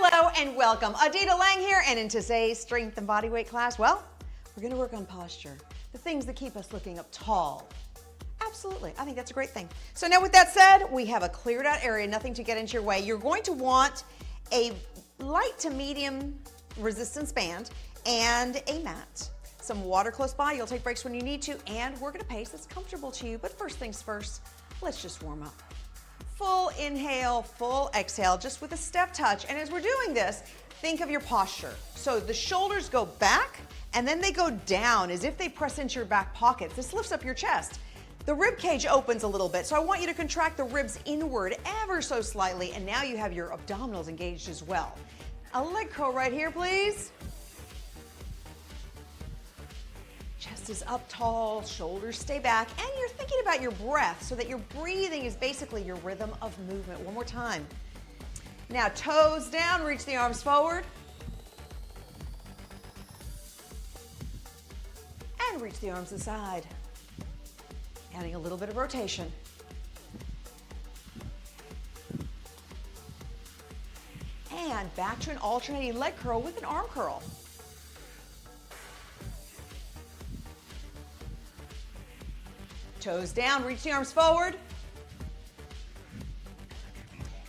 Hello and welcome. Adita Lang here, and in today's strength and bodyweight class, well, we're going to work on posture, the things that keep us looking up tall. Absolutely, I think that's a great thing. So now with that said, we have a cleared out area, nothing to get into your way. You're going to want a light to medium resistance band and a mat. Some water close by, you'll take breaks when you need to, and work at a pace that's comfortable to you. But first things first, let's just warm up. Full inhale, full exhale, just with a step touch. And as we're doing this, think of your posture. So the shoulders go back and then they go down as if they press into your back pockets. This lifts up your chest. The rib cage opens a little bit, so I want you to contract the ribs inward ever so slightly, and now you have your abdominals engaged as well. A leg curl right here, please. Chest is up tall, shoulders stay back, and you're thinking about your breath so that your breathing is basically your rhythm of movement. One more time. Now toes down, reach the arms forward. And reach the arms aside. Adding a little bit of rotation. And back to an alternating leg curl with an arm curl. Toes down, reach the arms forward.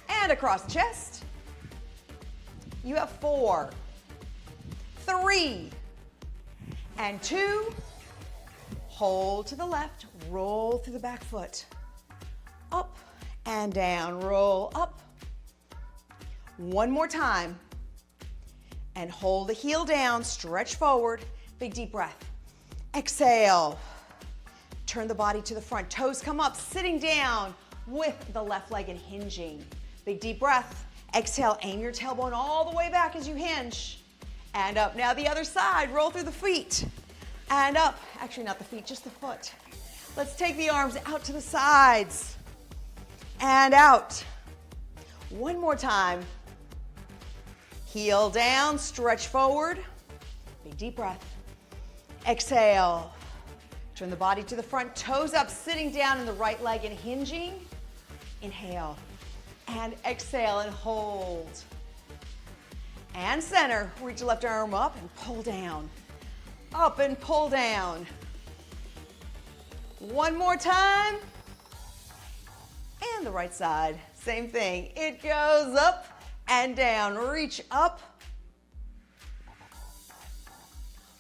And across the chest. You have 4, 3, and 2. Hold to the left, roll through the back foot. Up and down, roll up. One more time. And hold the heel down, stretch forward, big deep breath. Exhale. Turn the body to the front, toes come up, sitting down with the left leg and hinging. Big deep breath. Exhale, aim your tailbone all the way back as you hinge. And up. Now the other side, roll through the feet. And up, actually not the feet, just the foot. Let's take the arms out to the sides. And out. One more time. Heel down, stretch forward. Big deep breath. Exhale. Turn the body to the front, toes up, sitting down in the right leg and hinging. Inhale. And exhale and hold. And center, reach the left arm up and pull down. Up and pull down. One more time. And the right side, same thing. It goes up and down. Reach up.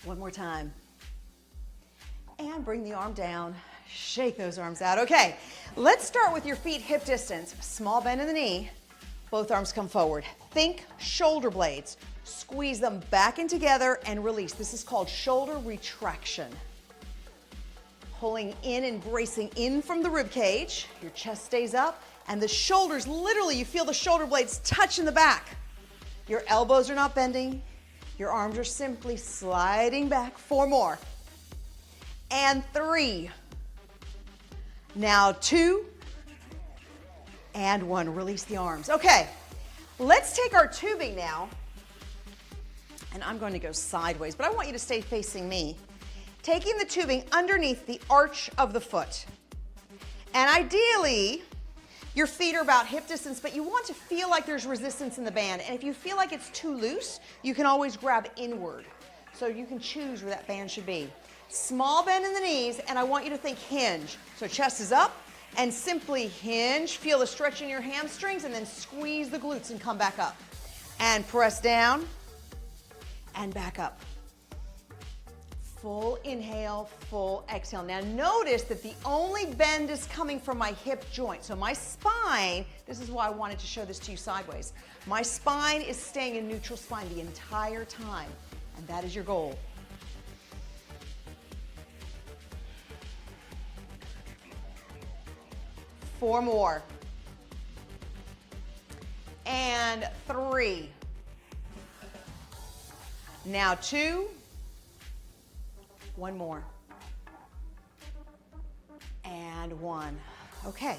One more time. And bring the arm down. Shake those arms out. Okay, let's start with your feet hip distance. Small bend in the knee. Both arms come forward. Think shoulder blades. Squeeze them back in together and release. This is called shoulder retraction. Pulling in and bracing in from the rib cage. Your chest stays up and the shoulders, literally you feel the shoulder blades touch in the back. Your elbows are not bending. Your arms are simply sliding back. 4 more. And 3. Now 2. And 1. Release the arms. Okay, let's take our tubing now. And I'm going to go sideways, but I want you to stay facing me. Taking the tubing underneath the arch of the foot. And ideally, your feet are about hip distance, but you want to feel like there's resistance in the band. And if you feel like it's too loose, you can always grab inward. So you can choose where that band should be. Small bend in the knees, and I want you to think hinge. So chest is up, and simply hinge. Feel the stretch in your hamstrings, and then squeeze the glutes and come back up. And press down. And back up. Full inhale, full exhale. Now notice that the only bend is coming from my hip joint. So my spine, this is why I wanted to show this to you sideways. My spine is staying in neutral spine the entire time. And that is your goal. Four more. And 3. Now 2. 1 more. And 1. Okay,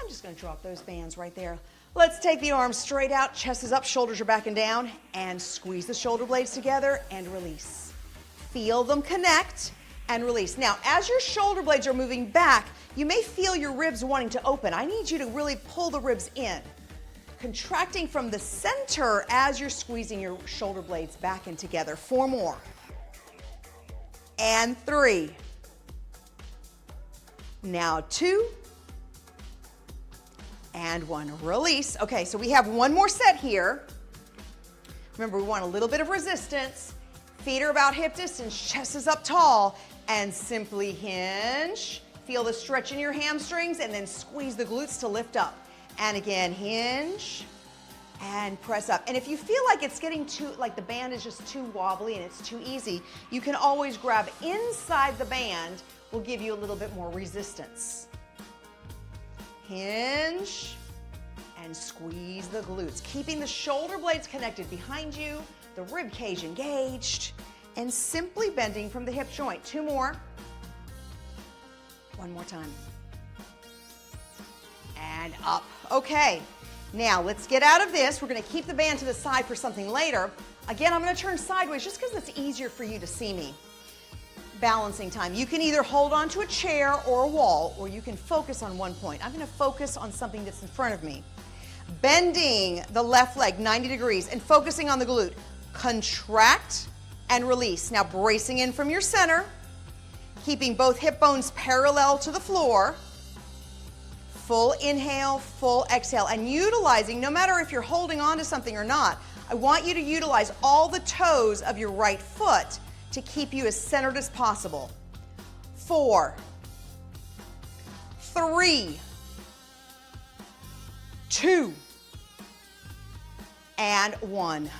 I'm just going to drop those bands right there. Let's take the arms straight out, chest is up, shoulders are back and down, and squeeze the shoulder blades together and release. Feel them connect and release. Now, as your shoulder blades are moving back, you may feel your ribs wanting to open. I need you to really pull the ribs in. contracting from the center as you're squeezing your shoulder blades back and together. 4 more. And 3. Now 2. And 1. Release. Okay, so we have one more set here. Remember, we want a little bit of resistance. Feet are about hip distance, chest is up tall, and simply hinge. Feel the stretch in your hamstrings, and then squeeze the glutes to lift up. And again, hinge and press up. And if you feel like it's getting too, like the band is just too wobbly and it's too easy, you can always grab inside the band. Will give you a little bit more resistance. Hinge and squeeze the glutes, keeping the shoulder blades connected behind you, the rib cage engaged, and simply bending from the hip joint. 2 more. 1 more time. And up. Okay, now let's get out of this. We're going to keep the band to the side for something later. Again, I'm going to turn sideways just because it's easier for you to see me. Balancing time. You can either hold on to a chair or a wall, or you can focus on one point. I'm going to focus on something that's in front of me. Bending the left leg 90 degrees and focusing on the glute. Contract and release. Now bracing in from your center, keeping both hip bones parallel to the floor. Full inhale, full exhale, and utilizing, no matter if you're holding on to something or not, I want you to utilize all the toes of your right foot to keep you as centered as possible. 4, 3, 2, and 1.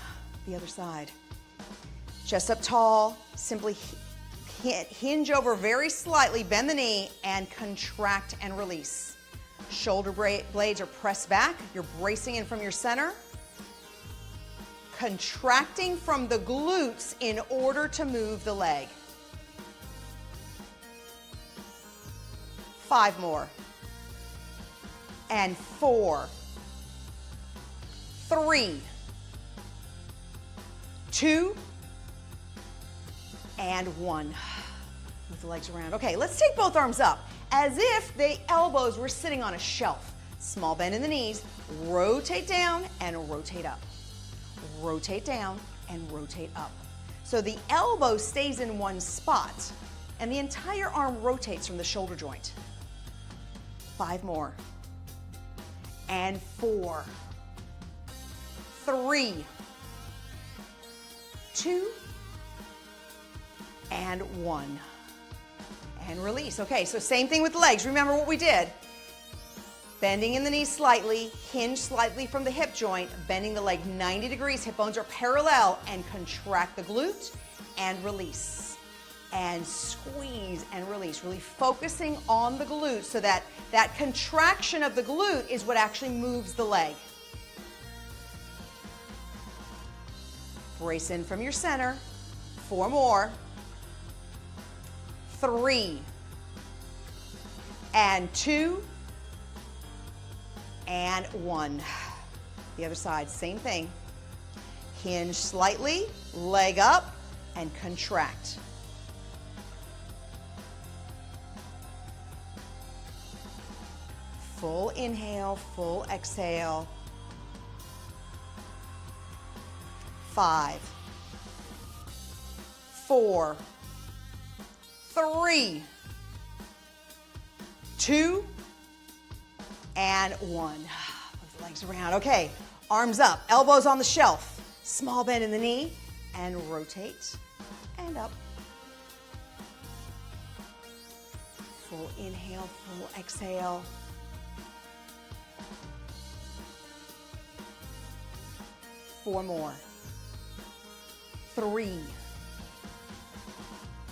The other side. Chest up tall, simply hinge over very slightly, bend the knee, and contract and release. Shoulder blades are pressed back. You're bracing in from your center. Contracting from the glutes in order to move the leg. 5 more. And 4, 3, 2, and 1. Move the legs around. Okay, let's take both arms up as if the elbows were sitting on a shelf. Small bend in the knees, rotate down and rotate up. Rotate down and rotate up. So the elbow stays in one spot and the entire arm rotates from the shoulder joint. 5 more. And 4, 3, 2, and 1. And release. Okay, so same thing with the legs. Remember what we did. Bending in the knees slightly, hinge slightly from the hip joint, bending the leg 90 degrees, hip bones are parallel, and contract the glute and release. And squeeze and release, really focusing on the glute so that that contraction of the glute is what actually moves the leg. Brace in from your center. 4 more. 3, and 2, and 1. The other side, same thing. Hinge slightly, leg up, and contract. Full inhale, full exhale. 5, 4, 3, 2, and 1. Move the legs around. Okay, arms up, elbows on the shelf. Small bend in the knee, and rotate, and up. Full inhale, full exhale. 4 more. 3,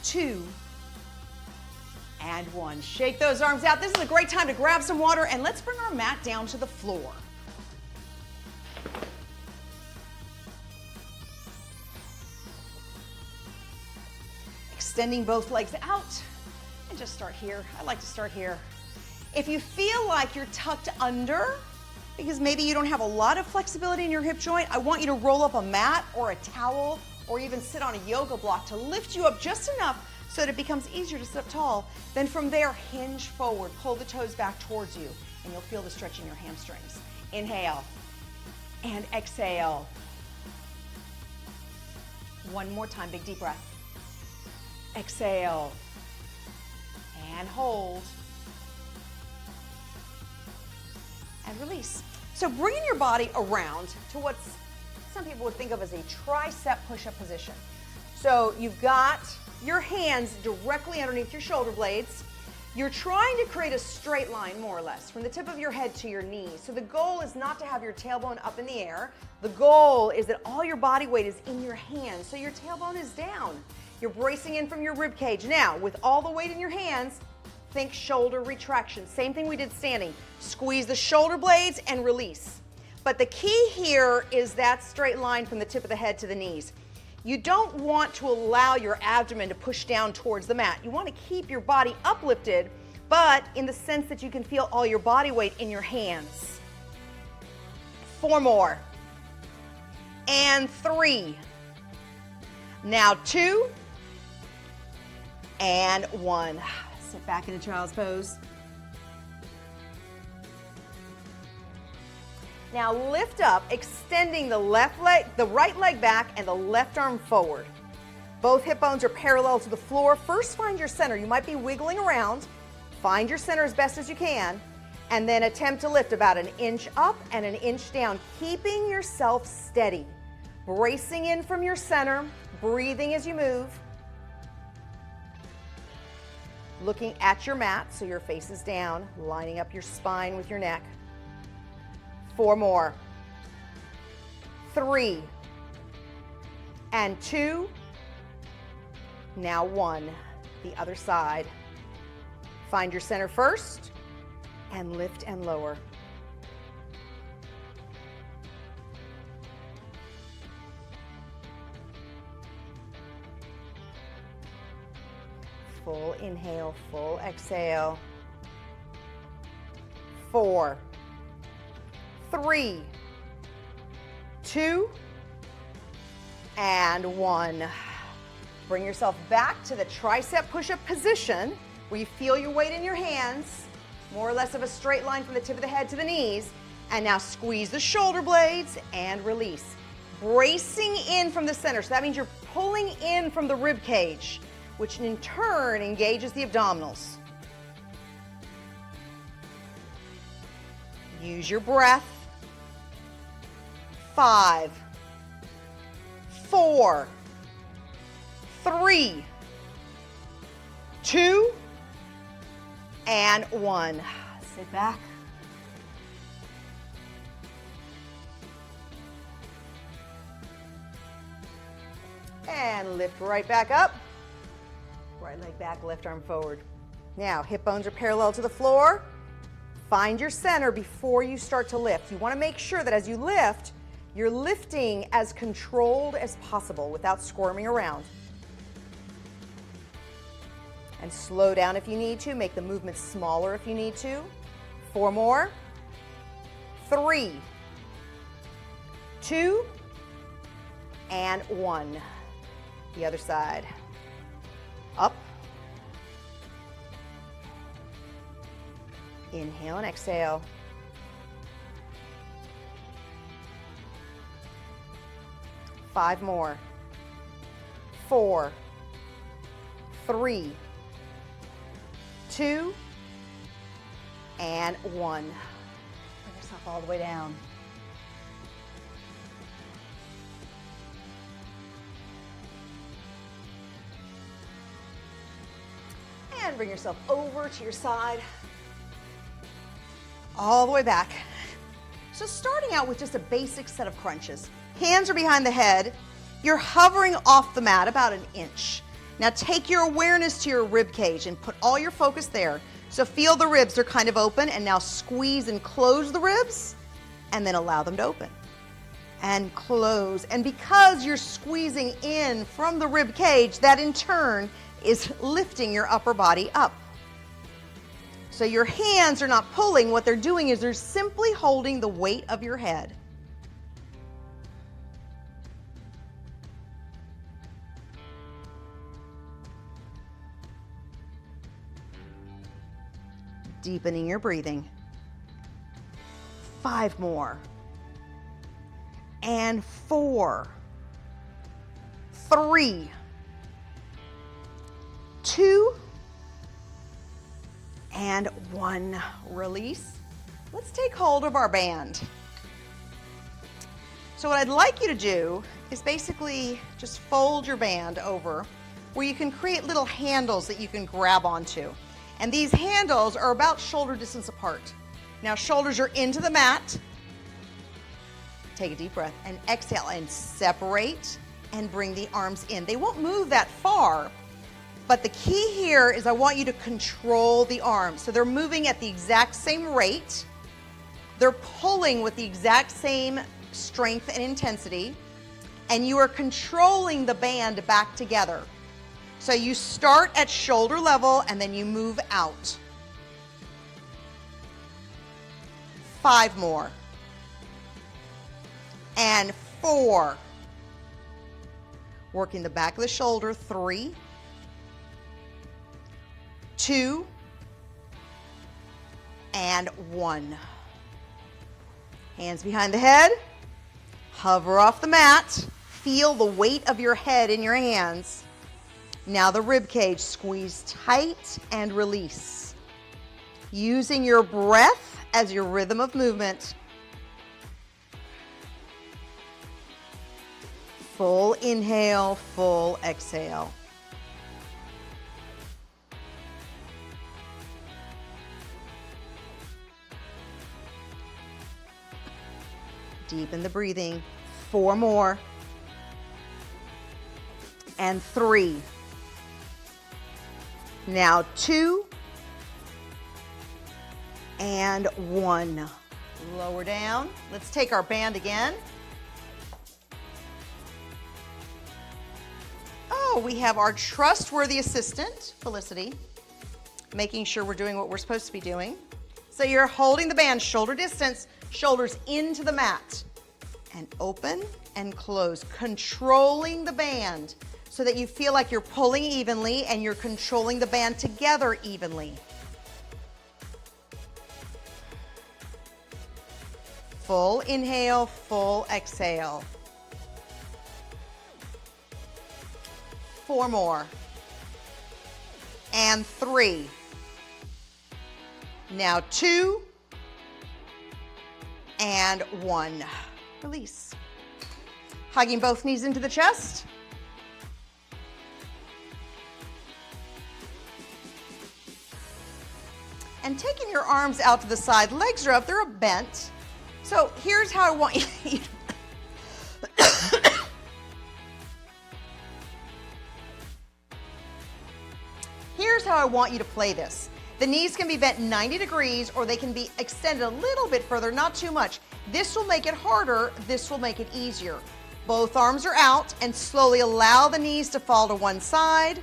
2, and 1. Shake those arms out. This is a great time to grab some water, and let's bring our mat down to the floor. Extending both legs out, and just start here. I like to start here. If you feel like you're tucked under, because maybe you don't have a lot of flexibility in your hip joint, I want you to roll up a mat or a towel or even sit on a yoga block to lift you up just enough so that it becomes easier to sit up tall. Then from there, hinge forward, pull the toes back towards you, and you'll feel the stretch in your hamstrings. Inhale, and exhale. One more time, big deep breath. Exhale, and hold, and release. So bringing your body around to what some people would think of as a tricep push-up position. So you've got your hands directly underneath your shoulder blades. You're trying to create a straight line, more or less, from the tip of your head to your knees. So the goal is not to have your tailbone up in the air. The goal is that all your body weight is in your hands, so your tailbone is down. You're bracing in from your rib cage. Now, with all the weight in your hands, think shoulder retraction. Same thing we did standing. Squeeze the shoulder blades and release. But the key here is that straight line from the tip of the head to the knees. You don't want to allow your abdomen to push down towards the mat. You want to keep your body uplifted, but in the sense that you can feel all your body weight in your hands. 4 more. And 3. Now 2. And 1. Sit back in a child's pose. Now lift up, extending the left leg, the right leg back and the left arm forward. Both hip bones are parallel to the floor. First, find your center. You might be wiggling around. Find your center as best as you can, and then attempt to lift about 1 inch up and 1 inch down, keeping yourself steady. Bracing in from your center, breathing as you move. Looking at your mat so your face is down, lining up your spine with your neck. 4 more. 3. And 2. Now 1. The other side. Find your center first and lift and lower. Full inhale, full exhale. 4. 3, 2, and 1. Bring yourself back to the tricep push-up position where you feel your weight in your hands, more or less of a straight line from the tip of the head to the knees. And now squeeze the shoulder blades and release. Bracing in from the center. So that means you're pulling in from the rib cage, which in turn engages the abdominals. Use your breath. 5, 4, 3, 2, and 1. Sit back. And lift right back up. Right leg back, left arm forward. Now, hip bones are parallel to the floor. Find your center before you start to lift. You want to make sure that as you lift, you're lifting as controlled as possible without squirming around. And slow down if you need to. Make the movement smaller if you need to. 4 more. 3, 2, and 1. The other side. Up. Inhale and exhale. 5 more. 4, 3, 2, and 1. Bring yourself all the way down. And bring yourself over to your side. All the way back. So starting out with just a basic set of crunches. Hands are behind the head. You're hovering off the mat about 1 inch. Now take your awareness to your rib cage and put all your focus there. So feel the ribs are kind of open, and now squeeze and close the ribs and then allow them to open. And close. And because you're squeezing in from the rib cage, that in turn is lifting your upper body up. So your hands are not pulling. What they're doing is they're simply holding the weight of your head. Deepening your breathing. 5 more. and 4, 3, 2, and 1. Release. Let's take hold of our band. So what I'd like you to do is basically just fold your band over where you can create little handles that you can grab onto. And these handles are about shoulder distance apart. Now shoulders are into the mat. Take a deep breath and exhale and separate and bring the arms in. They won't move that far, but the key here is I want you to control the arms. So they're moving at the exact same rate. They're pulling with the exact same strength and intensity, and you are controlling the band back together. So you start at shoulder level and then you move out. 5 more. And 4. Working the back of the shoulder. 3, 2, and 1. Hands behind the head. Hover off the mat. Feel the weight of your head in your hands. Now the rib cage, squeeze tight and release. Using your breath as your rhythm of movement. Full inhale, full exhale. Deepen the breathing. 4 more. And 3. Now 2. And 1. Lower down. Let's take our band again. Oh, we have our trustworthy assistant, Felicity, making sure we're doing what we're supposed to be doing. So you're holding the band shoulder distance, shoulders into the mat, and open and close, controlling the band so that you feel like you're pulling evenly and you're controlling the band together evenly. Full inhale, full exhale. 4 more. And 3. Now 2. And 1. Release. Hugging both knees into the chest. And taking your arms out to the side. Legs are up, they're bent. So here's how I want you Here's how I want you to play this. The knees can be bent 90 degrees or they can be extended a little bit further, not too much. This will make it harder, this will make it easier. Both arms are out and slowly allow the knees to fall to one side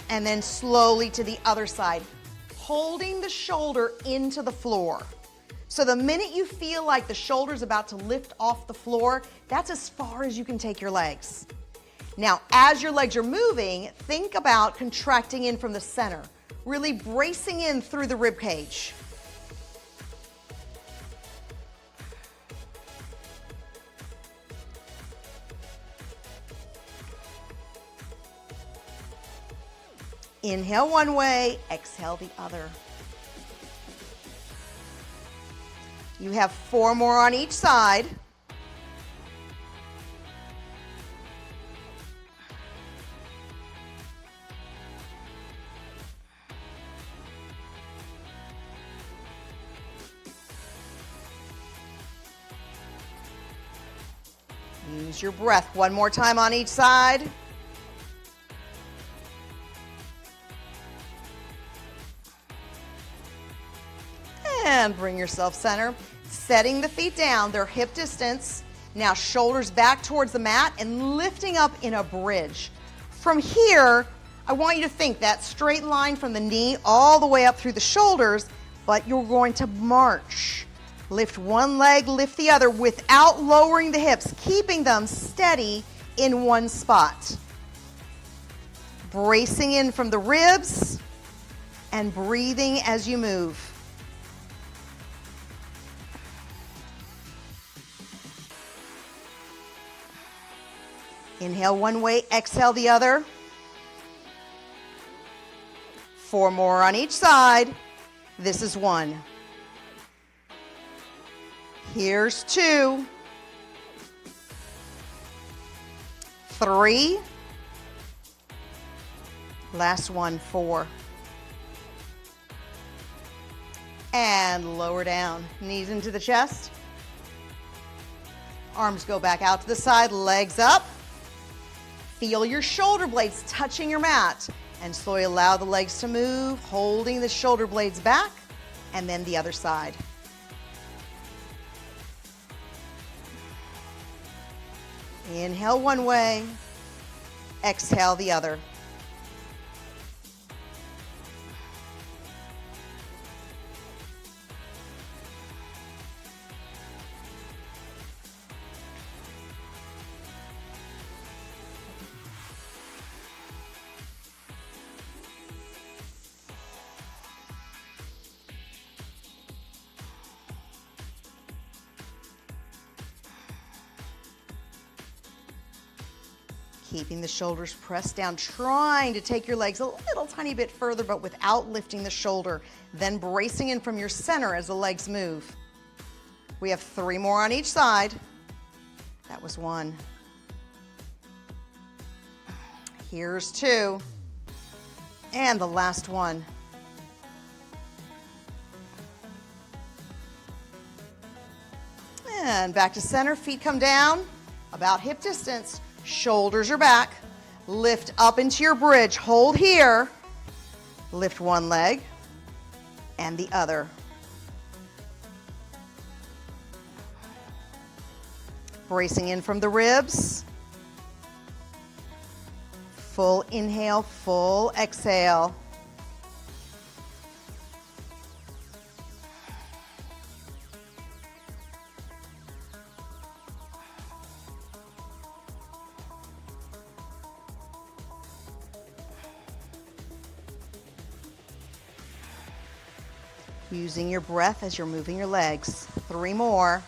and then slowly to the other side, holding the shoulder into the floor. So the minute you feel like the shoulder's about to lift off the floor, that's as far as you can take your legs. Now, as your legs are moving, think about contracting in from the center, really bracing in through the rib cage. Inhale one way, exhale the other. You have 4 more on each side. Use your breath 1 more time on each side. And bring yourself center. Setting the feet down, they're hip distance. Now shoulders back towards the mat and lifting up in a bridge. From here, I want you to think that straight line from the knee all the way up through the shoulders, but you're going to march. Lift one leg, lift the other without lowering the hips, keeping them steady in one spot. Bracing in from the ribs and breathing as you move. Inhale one way, exhale the other. 4 more on each side. This is 1. Here's 2. 3. Last one, 4. And lower down. Knees into the chest. Arms go back out to the side, legs up. Feel your shoulder blades touching your mat. And slowly allow the legs to move, holding the shoulder blades back. And then the other side. Inhale one way. Exhale the other. Keeping the shoulders pressed down, trying to take your legs a little tiny bit further, but without lifting the shoulder. Then bracing in from your center as the legs move. We have 3 more on each side. That was 1. Here's 2. And the last one. And back to center, feet come down, about hip distance. Shoulders are back. Lift up into your bridge. Hold here. Lift one leg and the other. Bracing in from the ribs. Full inhale, full exhale. Using your breath as you're moving your legs. 3 more.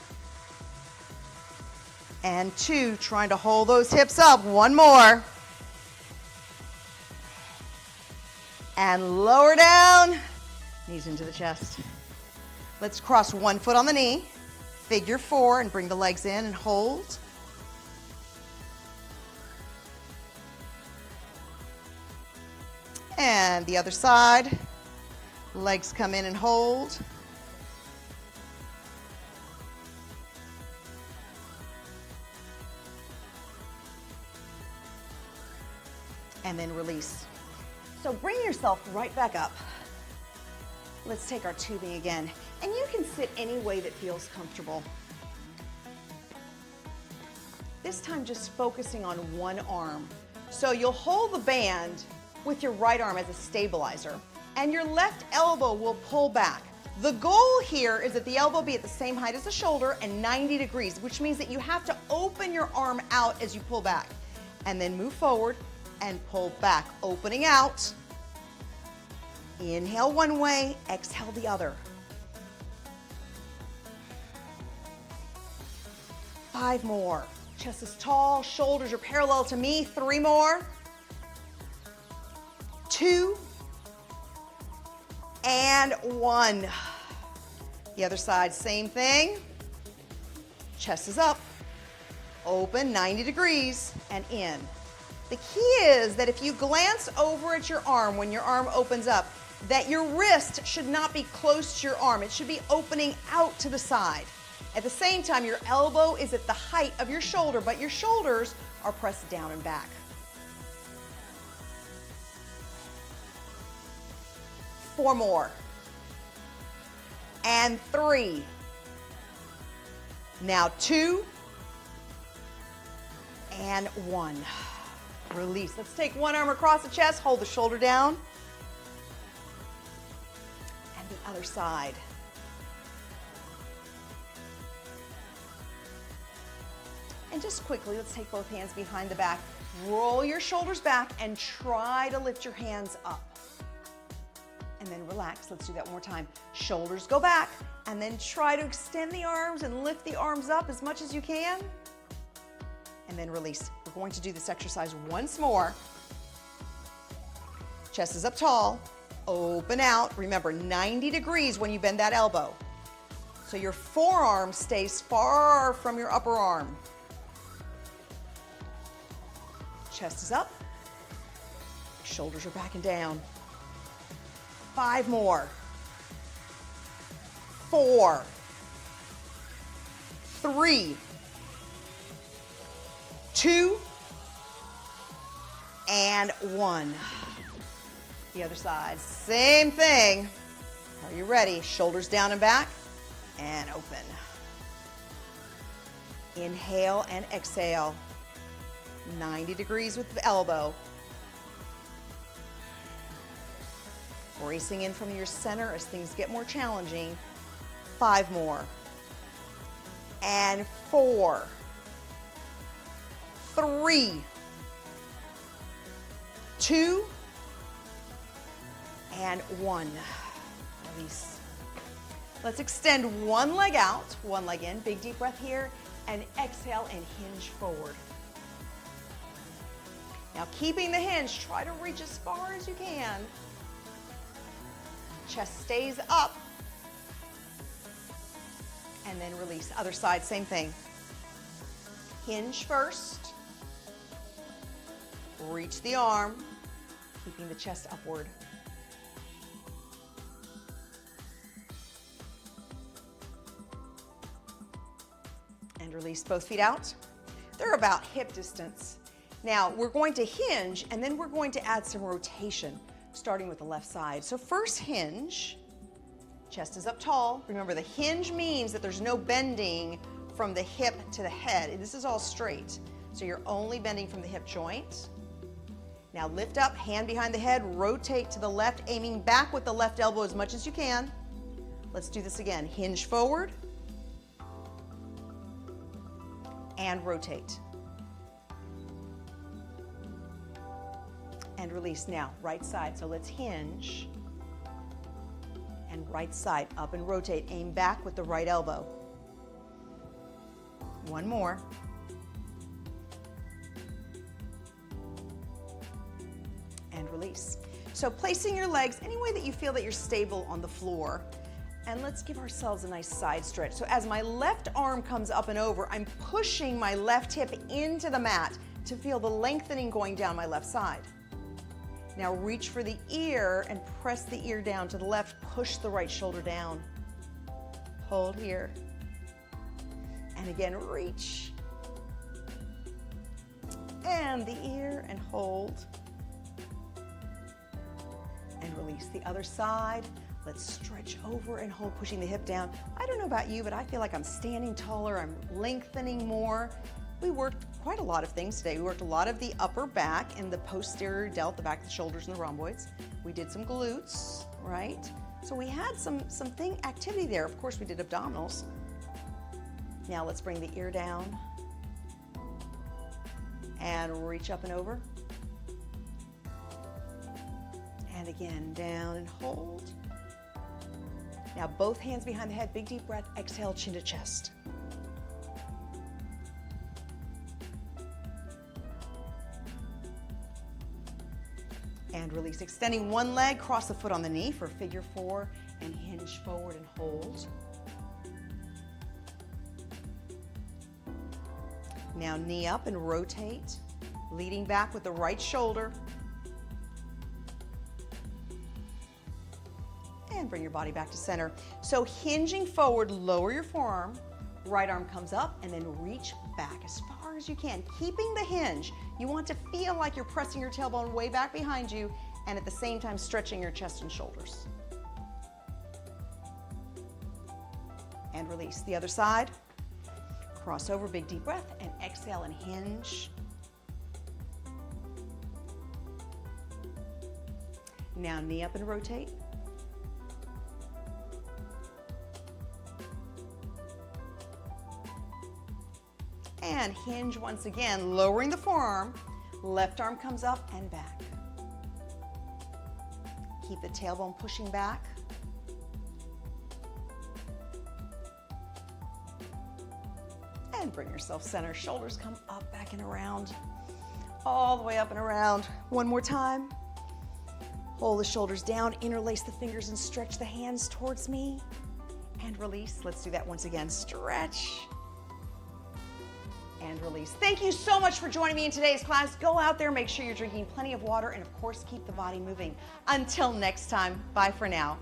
And 2, trying to hold those hips up. 1 more. And lower down. Knees into the chest. Let's cross 1 foot on the knee. Figure 4 and bring the legs in and hold. And the other side. Legs come in and hold. And then release. So bring yourself right back up. Let's take our tubing again. And you can sit any way that feels comfortable. This time just focusing on one arm. So you'll hold the band with your right arm as a stabilizer. And your left elbow will pull back. The goal here is that the elbow be at the same height as the shoulder and 90 degrees, which means that you have to open your arm out as you pull back. And then move forward and pull back, opening out. Inhale one way, exhale the other. 5 more. Chest is tall, shoulders are parallel to me. 3 more. 2. And 1. The other side, same thing. Chest is up. Open, 90 degrees, and in. The key is that if you glance over at your arm when your arm opens up, that your wrist should not be close to your arm. It should be opening out to the side. At the same time, your elbow is at the height of your shoulder, but your shoulders are pressed down and back. 4 more. And 3. Now 2. And 1. Release. Let's take one arm across the chest, hold the shoulder down. And the other side. And just quickly, let's take both hands behind the back. Roll your shoulders back and try to lift your hands up. And then relax. Let's do that one more time. Shoulders go back, and then try to extend the arms and lift the arms up as much as you can. and then release. We're going to do this exercise once more. Chest is up tall, open out. Remember, 90 degrees when you bend that elbow. So your forearm stays far from your upper arm. Chest is up, shoulders are back and down. 5 more. 4, 3, 2, and 1. The other side, same thing. Are you ready? Shoulders down and back, and open. Inhale and exhale. 90 degrees with the elbow. Bracing in from your center as things get more challenging. 5 more. And 4, 3, 2, and 1. Release. Let's extend one leg out, one leg in. Big deep breath here, and exhale and hinge forward. Now keeping the hinge, try to reach as far as you can. Chest stays up. And then release. Other side, same thing. Hinge first. Reach the arm, keeping the chest upward. And release both feet out. They're about hip distance. Now we're going to hinge and then we're going to add some rotation, starting with the left side. So first hinge, chest is up tall. Remember, the hinge means that there's no bending from the hip to the head. This is all straight. So you're only bending from the hip joint. Now lift up, hand behind the head, rotate to the left, aiming back with the left elbow as much as you can. Let's do this again. Hinge forward and rotate. And release. Now, right side. So let's hinge and right side, up and rotate. Aim back with the right elbow. One more. And release. So placing your legs any way that you feel that you're stable on the floor. And let's give ourselves a nice side stretch. So as my left arm comes up and over, I'm pushing my left hip into the mat to feel the lengthening going down my left side. Now reach for the ear and press the ear down to the left. Push the right shoulder down. Hold here. And again, reach. And the ear and hold. And release. The other side. Let's stretch over and hold, pushing the hip down. I don't know about you, but I feel like I'm standing taller. I'm lengthening more. We worked quite a lot of things today. We worked a lot of the upper back and the posterior delt, the back of the shoulders and the rhomboids. We did some glutes, right? So we had some activity there. Of course, we did abdominals. Now let's bring the ear down and reach up and over. And again, down and hold. Now both hands behind the head, big deep breath, exhale, chin to chest. And release, extending one leg, cross the foot on the knee for figure 4 and hinge forward and hold. Now knee up and rotate, leading back with the right shoulder. And bring your body back to center. So hinging forward, lower your forearm, right arm comes up, and then reach back as far as you can, keeping the hinge. You want to feel like you're pressing your tailbone way back behind you, and at the same time stretching your chest and shoulders. And release. The other side. Cross over, big deep breath, and exhale and hinge. Now knee up and rotate. And hinge once again, lowering the forearm. Left arm comes up and back. Keep the tailbone pushing back. And bring yourself center. Shoulders come up, back and around. All the way up and around. One more time. Hold the shoulders down, interlace the fingers and stretch the hands towards me. And release. Let's do that once again. Stretch. And release. Thank you so much for joining me in today's class. Go out there, make sure you're drinking plenty of water, and of course, keep the body moving. Until next time, bye for now.